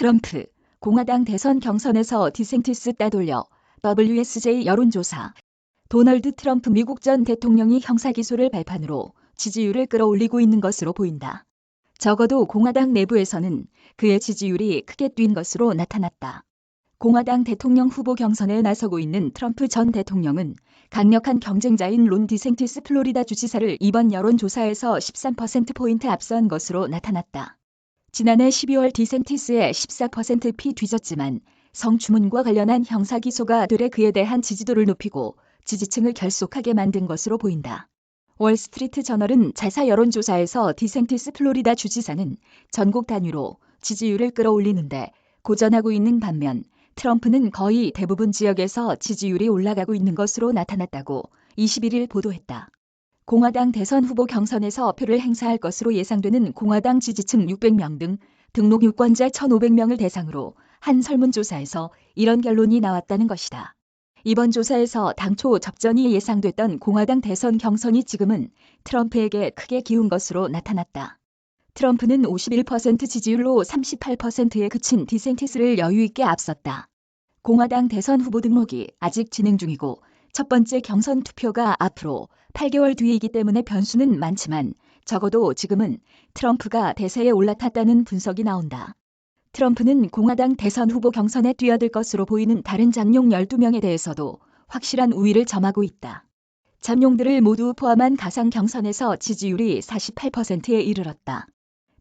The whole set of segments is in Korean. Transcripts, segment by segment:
트럼프, 공화당 대선 경선에서 디센티스 따돌려. WSJ 여론조사. 도널드 트럼프 미국 전 대통령이 형사기소를 발판으로 지지율을 끌어올리고 있는 것으로 보인다. 적어도 공화당 내부에서는 그의 지지율이 크게 뛴 것으로 나타났다. 공화당 대통령 후보 경선에 나서고 있는 트럼프 전 대통령은 강력한 경쟁자인 론 디센티스 플로리다 주지사를 이번 여론조사에서 13%포인트 앞선 것으로 나타났다. 지난해 12월 디센티스의 14%피 뒤졌지만 성추문과 관련한 형사기소가 되래 그에 대한 지지도를 높이고 지지층을 결속하게 만든 것으로 보인다. 월스트리트 저널은 자사 여론조사에서 디센티스 플로리다 주지사는 전국 단위로 지지율을 끌어올리는데 고전하고 있는 반면 트럼프는 거의 대부분 지역에서 지지율이 올라가고 있는 것으로 나타났다고 21일 보도했다. 공화당 대선 후보 경선에서 표를 행사할 것으로 예상되는 공화당 지지층 600명 등 등록 유권자 1,500명을 대상으로 한 설문조사에서 이런 결론이 나왔다는 것이다. 이번 조사에서 당초 접전이 예상됐던 공화당 대선 경선이 지금은 트럼프에게 크게 기운 것으로 나타났다. 트럼프는 51% 지지율로 38%에 그친 디센티스를 여유있게 앞섰다. 공화당 대선 후보 등록이 아직 진행 중이고 첫 번째 경선 투표가 앞으로 8개월 뒤이기 때문에 변수는 많지만 적어도 지금은 트럼프가 대세에 올라탔다는 분석이 나온다. 트럼프는 공화당 대선 후보 경선에 뛰어들 것으로 보이는 다른 장룡 12명에 대해서도 확실한 우위를 점하고 있다. 잠룡들을 모두 포함한 가상 경선에서 지지율이 48%에 이르렀다.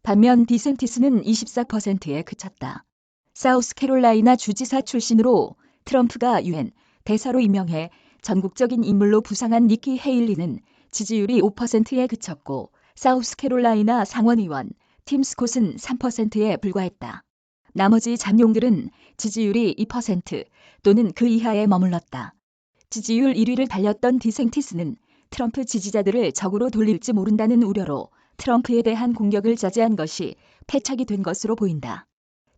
반면 디센티스는 24%에 그쳤다. 사우스캐롤라이나 주지사 출신으로 트럼프가 유엔 대사로 임명해 전국적인 인물로 부상한 니키 헤일리는 지지율이 5%에 그쳤고 사우스캐롤라이나 상원의원 팀 스콧은 3%에 불과했다. 나머지 잠룡들은 지지율이 2% 또는 그 이하에 머물렀다. 지지율 1위를 달렸던 디센티스는 트럼프 지지자들을 적으로 돌릴지 모른다는 우려로 트럼프에 대한 공격을 저지한 것이 패착이 된 것으로 보인다.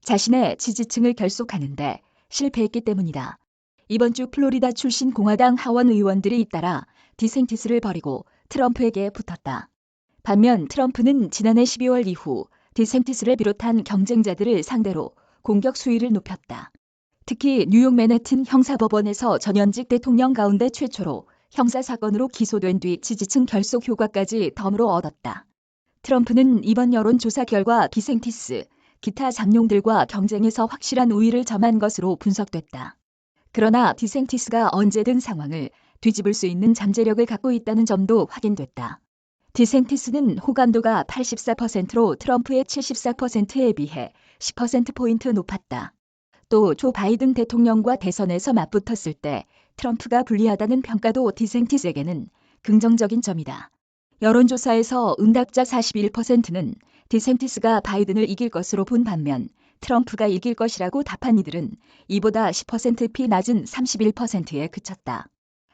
자신의 지지층을 결속하는데 실패했기 때문이다. 이번 주 플로리다 출신 공화당 하원 의원들이 잇따라 디센티스를 버리고 트럼프에게 붙었다. 반면 트럼프는 지난해 12월 이후 디센티스를 비롯한 경쟁자들을 상대로 공격 수위를 높였다. 특히 뉴욕 맨해튼 형사법원에서 전현직 대통령 가운데 최초로 형사사건으로 기소된 뒤 지지층 결속 효과까지 덤으로 얻었다. 트럼프는 이번 여론조사 결과 디센티스, 기타 잠룡들과 경쟁에서 확실한 우위를 점한 것으로 분석됐다. 그러나 디센티스가 언제든 상황을 뒤집을 수 있는 잠재력을 갖고 있다는 점도 확인됐다. 디센티스는 호감도가 84%로 트럼프의 74%에 비해 10%포인트 높았다. 또 조 바이든 대통령과 대선에서 맞붙었을 때 트럼프가 불리하다는 평가도 디센티스에게는 긍정적인 점이다. 여론조사에서 응답자 41%는 디센티스가 바이든을 이길 것으로 본 반면 트럼프가 이길 것이라고 답한 이들은 이보다 10%피 낮은 31%에 그쳤다.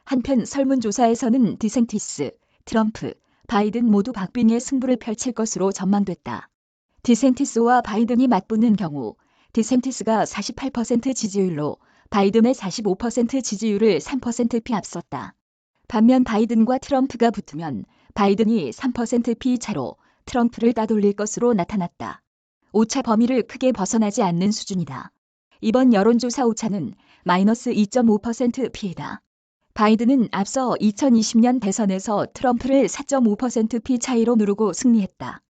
한편 설문조사에서는 디센티스, 트럼프, 바이든 모두 박빙의 승부를 펼칠 것으로 전망됐다. 디센티스와 바이든이 맞붙는 경우 디센티스가 48% 지지율로 바이든의 45% 지지율을 3%피 앞섰다. 반면 바이든과 트럼프가 붙으면 바이든이 3%피 차로 트럼프를 따돌릴 것으로 나타났다. 오차 범위를 크게 벗어나지 않는 수준이다. 이번 여론조사 오차는 마이너스 2.5%피이다. 바이든은 앞서 2020년 대선에서 트럼프를 4.5%피 차이로 누르고 승리했다.